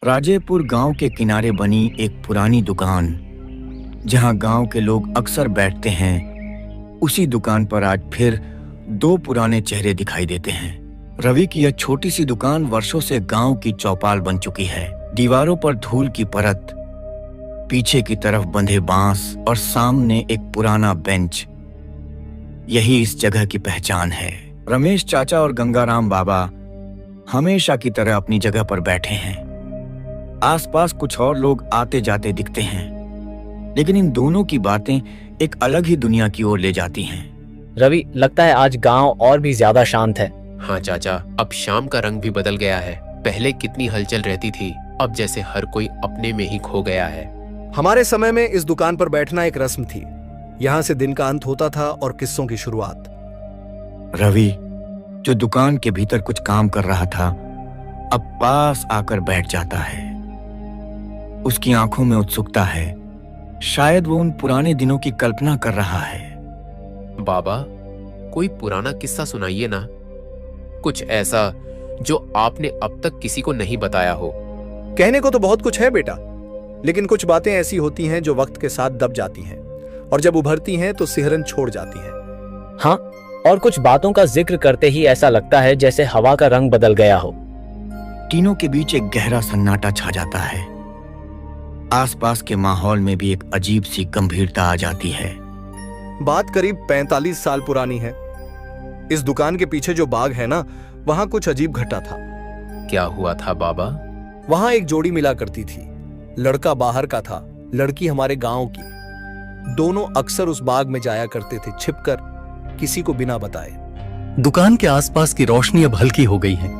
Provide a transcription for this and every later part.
राजेपुर गांव के किनारे बनी एक पुरानी दुकान, जहां गांव के लोग अक्सर बैठते हैं, उसी दुकान पर आज फिर दो पुराने चेहरे दिखाई देते हैं। रवि की यह छोटी सी दुकान वर्षों से गांव की चौपाल बन चुकी है। दीवारों पर धूल की परत, पीछे की तरफ बंधे बांस और सामने एक पुराना बेंच, यही इस जगह की पहचान है। रमेश चाचा और गंगाराम बाबा हमेशा की तरह अपनी जगह पर बैठे हैं। आसपास कुछ और लोग आते जाते दिखते हैं, लेकिन इन दोनों की बातें एक अलग ही दुनिया की ओर ले जाती हैं। रवि, लगता है आज गांव और भी ज्यादा शांत है। हाँ चाचा, अब शाम का रंग भी बदल गया है। पहले कितनी हलचल रहती थी, अब जैसे हर कोई अपने में ही खो गया है। हमारे समय में इस दुकान पर बैठना एक रस्म थी। यहाँ से दिन का अंत होता था और किस्सों की शुरुआत। रवि, जो दुकान के भीतर कुछ काम कर रहा था, अब पास आकर बैठ जाता है। उसकी आंखों में उत्सुकता है, शायद वो उन पुराने दिनों की कल्पना कर रहा है। बाबा, कोई पुराना किस्सा सुनाइए ना, कुछ ऐसा जो आपने अब तक किसी को नहीं बताया हो। कहने को तो बहुत कुछ है बेटा, लेकिन कुछ बातें ऐसी होती हैं जो वक्त के साथ दब जाती हैं और जब उभरती हैं तो सिहरन छोड़ जाती हैं। हाँ, और कुछ बातों का जिक्र करते ही ऐसा लगता है जैसे हवा का रंग बदल गया हो। तीनों के बीच एक गहरा सन्नाटा छा जाता है। आसपास के माहौल में भी एक अजीब सी गंभीरता आ जाती है। बात करीब 45 साल पुरानी है। इस दुकान के पीछे जो बाग है ना, वहां कुछ अजीब घटा था। क्या हुआ था बाबा? वहां एक जोड़ी मिला करती थी। लड़का बाहर का था, लड़की हमारे गांव की। दोनों अक्सर उस बाग में जाया करते थे, छिपकर, किसी को बिना बताए। दुकान के आसपास की रोशनी अब हल्की हो गई है।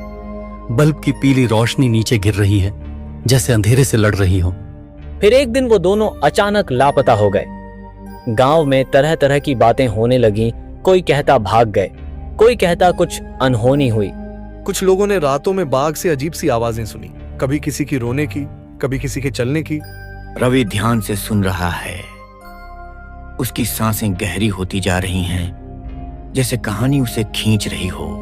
बल्ब की पीली रोशनी नीचे गिर रही है, जैसे अंधेरे से लड़ रही हो। फिर एक दिन वो दोनों अचानक लापता हो गए। गांव में तरह तरह की बातें होने लगी। कोई कहता भाग गए, कोई कहता कुछ अनहोनी हुई। कुछ लोगों ने रातों में बाग से अजीब सी आवाजें सुनी, कभी किसी की रोने की, कभी किसी के चलने की। रवि ध्यान से सुन रहा है। उसकी सांसें गहरी होती जा रही हैं, जैसे कहानी उसे खींच रही हो।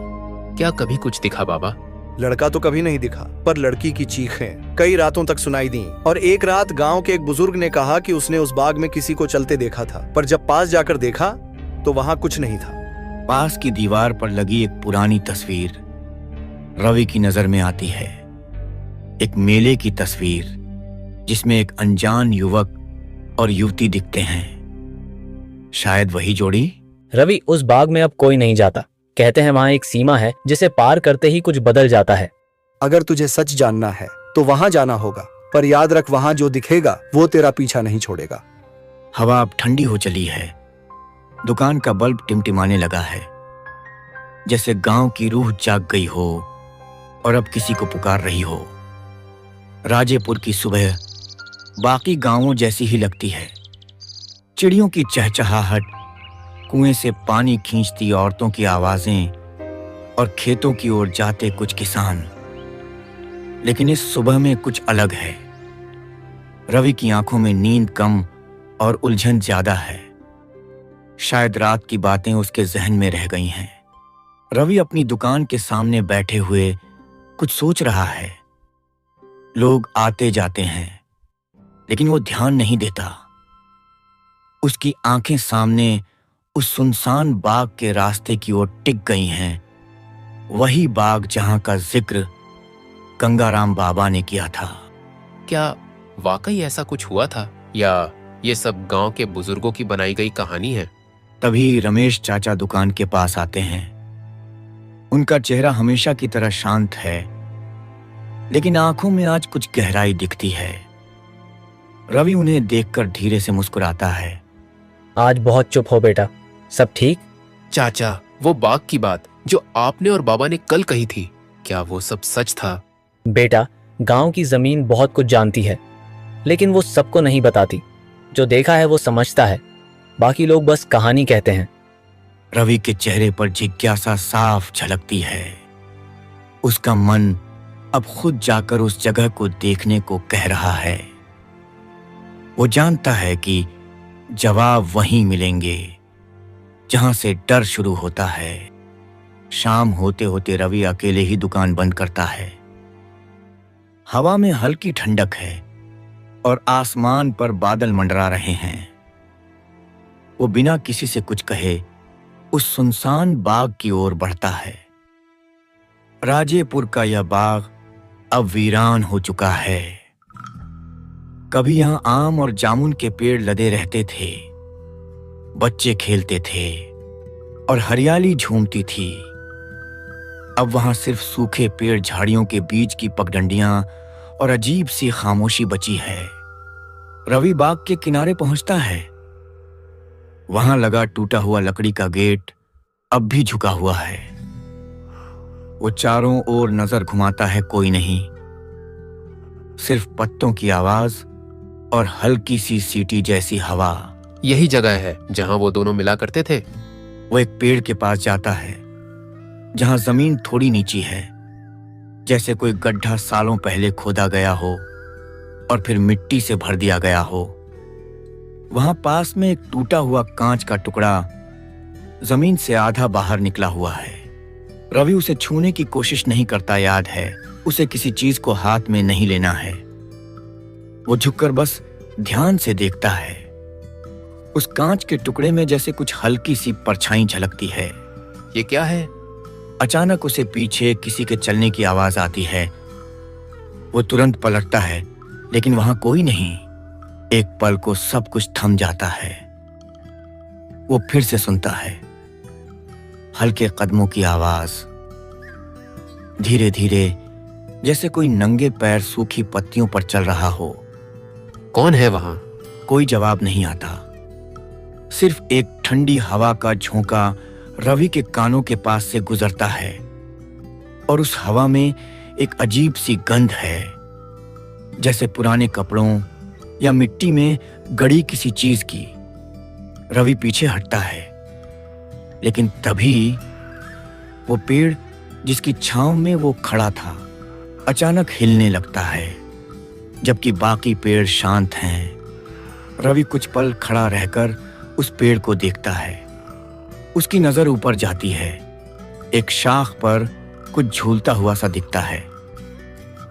क्या कभी कुछ दिखा बाबा? लड़का तो कभी नहीं दिखा, पर लड़की की चीखें कई रातों तक सुनाई दी। और एक रात गांव के एक बुजुर्ग ने कहा कि उसने उस बाग में किसी को चलते देखा था, पर जब पास जाकर देखा तो वहां कुछ नहीं था। पास की दीवार पर लगी एक पुरानी तस्वीर रवि की नजर में आती है। एक मेले की तस्वीर, जिसमें एक अनजान युवक और युवती दिखते हैं। शायद वही जोड़ी। रवि, उस बाग में अब कोई नहीं जाता। कहते हैं वहां एक सीमा है जिसे पार करते ही कुछ बदल जाता है। अगर तुझे सच जानना है तो वहां जाना होगा, पर याद रख, वहां जो दिखेगा वो तेरा पीछा नहीं छोड़ेगा। हवा अब ठंडी हो चली है। दुकान का बल्ब टिमटिमाने लगा है, जैसे गांव की रूह जाग गई हो और अब किसी को पुकार रही हो। राजेपुर की सुबह बाकी गांवों जैसी ही लगती है। चिड़ियों की चहचहाहट, कुएं से पानी खींचती औरतों की आवाजें और खेतों की ओर जाते कुछ किसान। लेकिन इस सुबह में कुछ अलग है। रवि की आंखों में नींद कम और उलझन ज्यादा है। शायद रात की बातें उसके जहन में रह गई हैं। रवि अपनी दुकान के सामने बैठे हुए कुछ सोच रहा है। लोग आते जाते हैं, लेकिन वो ध्यान नहीं देता। उसकी आंखें सामने उस सुनसान बाग के रास्ते की ओर टिक गई हैं। वही बाग जहां का जिक्र गंगाराम बाबा ने किया था। क्या वाकई ऐसा कुछ हुआ था, या ये सब गांव के बुजुर्गों की बनाई गई कहानी है? तभी रमेश चाचा दुकान के पास आते हैं। उनका चेहरा हमेशा की तरह शांत है, लेकिन आंखों में आज कुछ गहराई दिखती है। रवि उन्हें देखकर धीरे से मुस्कुराता है। आज बहुत चुप हो बेटा, सब ठीक? चाचा, वो बाग की बात जो आपने और बाबा ने कल कही थी, क्या वो सब सच था? बेटा, गांव की जमीन बहुत कुछ जानती है, लेकिन वो सबको नहीं बताती। जो देखा है वो समझता है, बाकी लोग बस कहानी कहते हैं। रवि के चेहरे पर जिज्ञासा साफ झलकती है। उसका मन अब खुद जाकर उस जगह को देखने को कह रहा है। वो जानता है कि जवाब वहीं मिलेंगे जहां से डर शुरू होता है। शाम होते होते रवि अकेले ही दुकान बंद करता है। हवा में हल्की ठंडक है और आसमान पर बादल मंडरा रहे हैं। वो बिना किसी से कुछ कहे उस सुनसान बाग की ओर बढ़ता है। राजेपुर का यह बाग अब वीरान हो चुका है। कभी यहां आम और जामुन के पेड़ लदे रहते थे, बच्चे खेलते थे और हरियाली झूमती थी। अब वहां सिर्फ सूखे पेड़, झाड़ियों के बीच की पगडंडियां और अजीब सी खामोशी बची है। रवि बाग के किनारे पहुंचता है। वहां लगा टूटा हुआ लकड़ी का गेट अब भी झुका हुआ है। वो चारों ओर नजर घुमाता है, कोई नहीं, सिर्फ पत्तों की आवाज और हल्की सी सीटी जैसी हवा। यही जगह है जहां वो दोनों मिला करते थे। वो एक पेड़ के पास जाता है जहां जमीन थोड़ी नीची है, जैसे कोई गड्ढा सालों पहले खोदा गया हो और फिर मिट्टी से भर दिया गया हो। वहां पास में एक टूटा हुआ कांच का टुकड़ा जमीन से आधा बाहर निकला हुआ है। रवि उसे छूने की कोशिश नहीं करता, याद है उसे किसी चीज को हाथ में नहीं लेना है। वो झुककर बस ध्यान से देखता है। उस कांच के टुकड़े में जैसे कुछ हल्की सी परछाई झलकती है। ये क्या है? अचानक उसे पीछे किसी के चलने की आवाज आती है। वो तुरंत पलटता है, लेकिन वहां कोई नहीं। एक पल को सब कुछ थम जाता है। वो फिर से सुनता है हल्के कदमों की आवाज, धीरे धीरे, जैसे कोई नंगे पैर सूखी पत्तियों पर चल रहा हो। कौन है वहां? कोई जवाब नहीं आता। सिर्फ एक ठंडी हवा का झोंका रवि के कानों के पास से गुजरता है और उस हवा में एक अजीब सी गंध है, जैसे पुराने कपड़ों या मिट्टी में गड़ी किसी चीज की। रवि पीछे हटता है, लेकिन तभी वो पेड़ जिसकी छांव में वो खड़ा था अचानक हिलने लगता है, जबकि बाकी पेड़ शांत हैं। रवि कुछ पल खड़ा रहकर उस पेड़ को देखता है। उसकी नजर ऊपर जाती है। एक शाख पर कुछ झूलता हुआ सा दिखता है,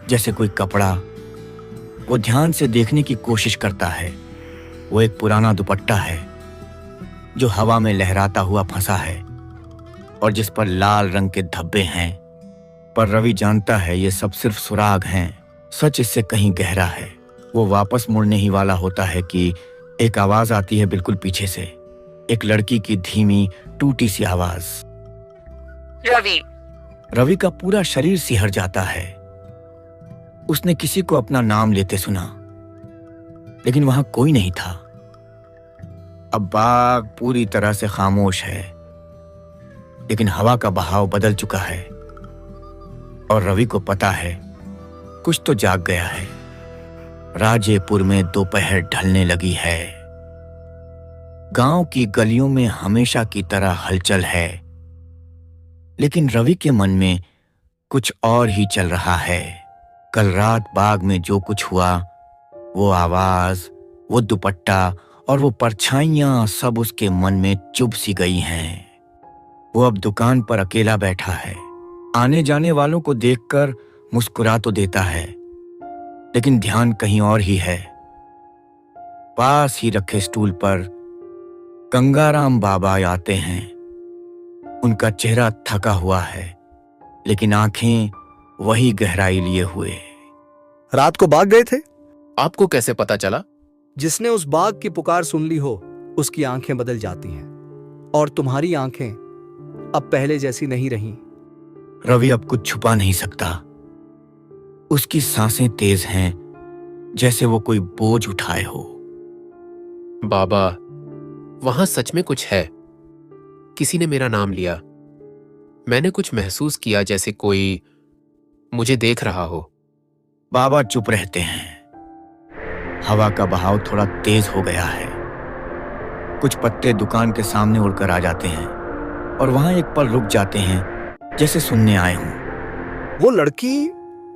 जैसे कोई कपड़ा। वो ध्यान से देखने की कोशिश करता है। वो एक पुराना दुपट्टा है जो हवा में लहराता हुआ फंसा है और जिस पर लाल रंग के धब्बे हैं। पर रवि जानता है ये सब सिर्फ सुराग हैं। सच इससे कहीं गहरा है। वो वापस मुड़ने ही वाला होता है कि एक आवाज आती है बिल्कुल पीछे से, एक लड़की की धीमी टूटी सी आवाज। रवि। रवि का पूरा शरीर सिहर जाता है। उसने किसी को अपना नाम लेते सुना, लेकिन वहां कोई नहीं था। अब बाग पूरी तरह से खामोश है, लेकिन हवा का बहाव बदल चुका है और रवि को पता है कुछ तो जाग गया है। राजेपुर में दोपहर ढलने लगी है। गांव की गलियों में हमेशा की तरह हलचल है, लेकिन रवि के मन में कुछ और ही चल रहा है। कल रात बाग में जो कुछ हुआ, वो आवाज, वो दुपट्टा और वो परछाइयां सब उसके मन में चुभ सी गई हैं। वो अब दुकान पर अकेला बैठा है। आने जाने वालों को देखकर मुस्कुरा तो देता है, लेकिन ध्यान कहीं और ही है। पास ही रखे स्टूल पर गंगाराम बाबा आते हैं। उनका चेहरा थका हुआ है, लेकिन आंखें वही गहराई लिए हुए। रात को बाग गए थे? आपको कैसे पता चला? जिसने उस बाग की पुकार सुन ली हो, उसकी आंखें बदल जाती हैं, और तुम्हारी आंखें अब पहले जैसी नहीं रहीं। रवि अब कुछ छुपा नहीं सकता। उसकी सांसें तेज हैं, जैसे वो कोई बोझ उठाए हो। बाबा, वहां सच में कुछ है। किसी ने मेरा नाम लिया। मैंने कुछ महसूस किया, जैसे कोई मुझे देख रहा हो। बाबा चुप रहते हैं। हवा का बहाव थोड़ा तेज हो गया है। कुछ पत्ते दुकान के सामने उड़कर आ जाते हैं और वहां एक पल रुक जाते हैं, जैसे सुनने आए हों। वो लड़की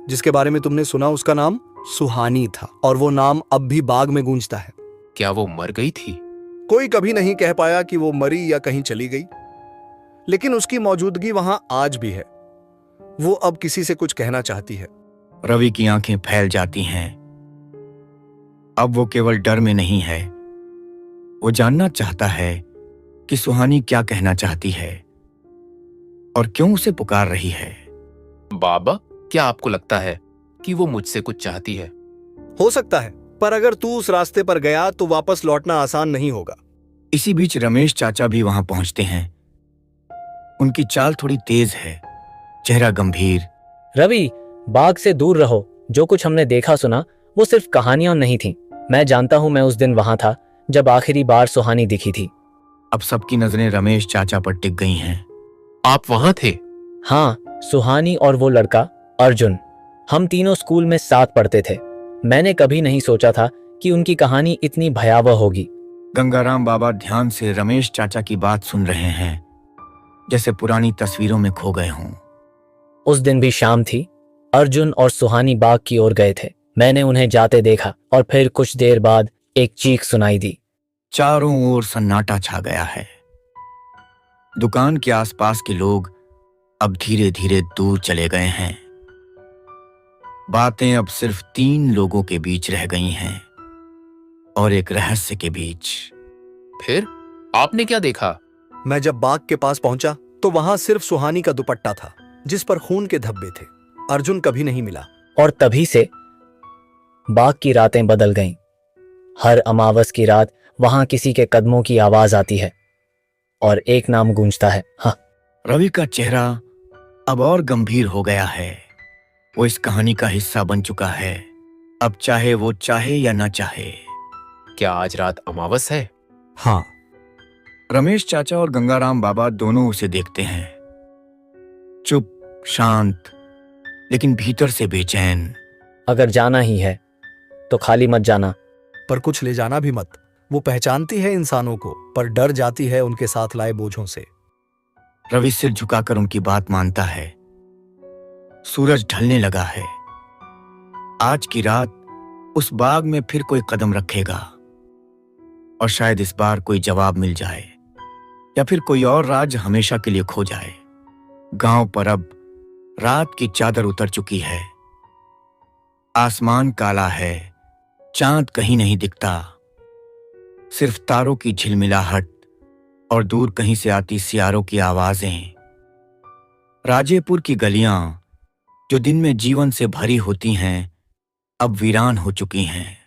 जिसके बारे में तुमने सुना, उसका नाम सुहानी था, और वो नाम अब भी बाग में गूंजता है। क्या वो मर गई थी? कोई कभी नहीं कह पाया कि वो मरी या कहीं चली गई, लेकिन उसकी मौजूदगी वहां आज भी है। वो अब किसी से कुछ कहना चाहती है। रवि की आंखें फैल जाती हैं। अब वो केवल डर में नहीं है, वो जानना चाहता है कि सुहानी क्या कहना चाहती है और क्यों उसे पुकार रही है। बाबा, क्या आपको लगता है कि वो मुझसे कुछ चाहती है? हो सकता है, पर अगर तू उस रास्ते पर गया तो वापस लौटना आसान नहीं होगा। इसी बीच रमेश चाचा भी वहां पहुंचते हैं। उनकी चाल थोड़ी तेज है, चेहरा गंभीर। रवि, बाग से दूर रहो। जो कुछ हमने देखा सुना वो सिर्फ कहानियां नहीं थी। मैं जानता हूं, मैं उस दिन वहां था जब आखिरी बार सुहानी दिखी थी। अब सबकी नजरें रमेश चाचा पर टिक गई हैं। आप वहां थे? हाँ, सुहानी और वो लड़का अर्जुन, हम तीनों स्कूल में साथ पढ़ते थे। मैंने कभी नहीं सोचा था कि उनकी कहानी इतनी भयावह होगी। गंगाराम बाबा ध्यान से रमेश चाचा की बात सुन रहे हैं, जैसे पुरानी तस्वीरों में खो गए हों। उस दिन भी शाम थी। अर्जुन और सुहानी बाग की ओर गए थे। मैंने उन्हें जाते देखा और फिर कुछ देर बाद एक चीख सुनाई दी। चारों ओर सन्नाटा छा गया है। दुकान के आसपास के लोग अब धीरे धीरे दूर चले गए हैं। बातें अब सिर्फ 3 लोगों के बीच रह गई हैं और एक रहस्य के बीच। फिर आपने क्या देखा? मैं जब बाग के पास पहुंचा तो वहां सिर्फ सुहानी का दुपट्टा था, जिस पर खून के धब्बे थे। अर्जुन कभी नहीं मिला। और तभी से बाग की रातें बदल गईं। हर अमावस की रात वहां किसी के कदमों की आवाज आती है और एक नाम गूंजता है। हाँ, रवि का चेहरा अब और गंभीर हो गया है। वो इस कहानी का हिस्सा बन चुका है, अब चाहे वो चाहे या ना चाहे। क्या आज रात अमावस है? हाँ। रमेश चाचा और गंगाराम बाबा दोनों उसे देखते हैं, चुप, शांत, लेकिन भीतर से बेचैन। अगर जाना ही है तो खाली मत जाना। पर कुछ ले जाना भी मत। वो पहचानती है इंसानों को, पर डर जाती है उनके साथ लाए बोझों से। रवि सिर झुकाकर उनकी बात मानता है। सूरज ढलने लगा है। आज की रात उस बाग में फिर कोई कदम रखेगा और शायद इस बार कोई जवाब मिल जाए, या फिर कोई और राज हमेशा के लिए खो जाए। गांव पर अब रात की चादर उतर चुकी है। आसमान काला है, चांद कहीं नहीं दिखता, सिर्फ तारों की झिलमिलाहट और दूर कहीं से आती सियारों की आवाजें। राजेपुर की गलियां जो दिन में जीवन से भरी होती हैं, अब वीरान हो चुकी हैं।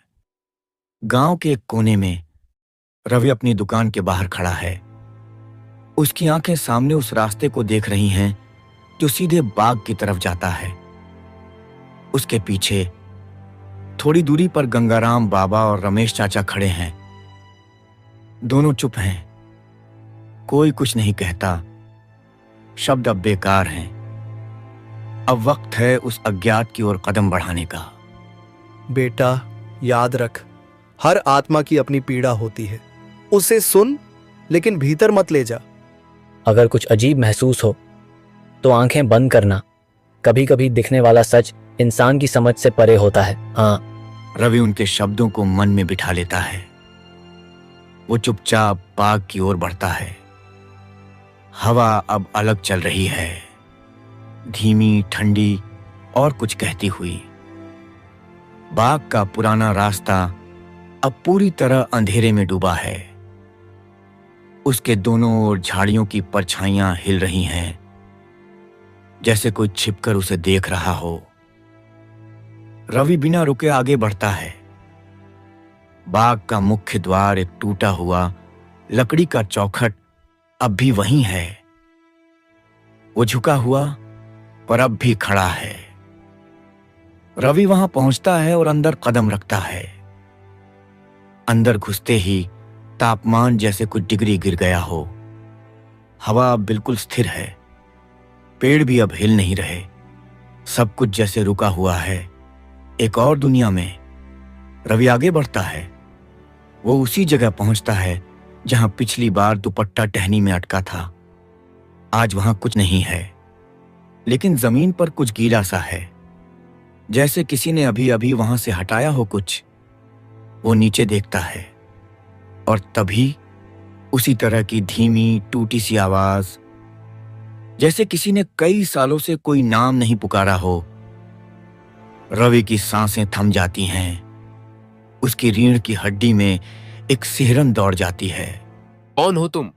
गांव के एक कोने में रवि अपनी दुकान के बाहर खड़ा है। उसकी आंखें सामने उस रास्ते को देख रही हैं जो सीधे बाग की तरफ जाता है। उसके पीछे थोड़ी दूरी पर गंगाराम बाबा और रमेश चाचा खड़े हैं। दोनों चुप हैं, कोई कुछ नहीं कहता। शब्द अब बेकार हैं। अब वक्त है उस अज्ञात की ओर कदम बढ़ाने का। बेटा, याद रख, हर आत्मा की अपनी पीड़ा होती है। उसे सुन, लेकिन भीतर मत ले जा। अगर कुछ अजीब महसूस हो तो आंखें बंद करना। कभी कभी दिखने वाला सच इंसान की समझ से परे होता है। हाँ। रवि उनके शब्दों को मन में बिठा लेता है। वो चुपचाप बाग की ओर बढ़ता है। हवा अब अलग चल रही है, धीमी, ठंडी और कुछ कहती हुई। बाग का पुराना रास्ता अब पूरी तरह अंधेरे में डूबा है। उसके दोनों ओर झाड़ियों की परछाइयां हिल रही हैं, जैसे कोई छिपकर उसे देख रहा हो। रवि बिना रुके आगे बढ़ता है। बाग का मुख्य द्वार, एक टूटा हुआ लकड़ी का चौखट, अब भी वहीं है। वो झुका हुआ पर अब भी खड़ा है। रवि वहां पहुंचता है और अंदर कदम रखता है। अंदर घुसते ही तापमान जैसे कुछ डिग्री गिर गया हो। हवा अब बिल्कुल स्थिर है। पेड़ भी अब हिल नहीं रहे। सब कुछ जैसे रुका हुआ है। एक और दुनिया में रवि आगे बढ़ता है। वो उसी जगह पहुंचता है जहां पिछली बार दुपट्टा टहनी में अटका था। आज वहां कुछ नहीं है, लेकिन जमीन पर कुछ गीला सा है, जैसे किसी ने अभी अभी वहां से हटाया हो कुछ। वो नीचे देखता है और तभी उसी तरह की धीमी टूटी सी आवाज, जैसे किसी ने कई सालों से कोई नाम नहीं पुकारा हो। रवि की सांसें थम जाती हैं। उसकी रीढ़ की हड्डी में एक सिहरन दौड़ जाती है। कौन हो तुम?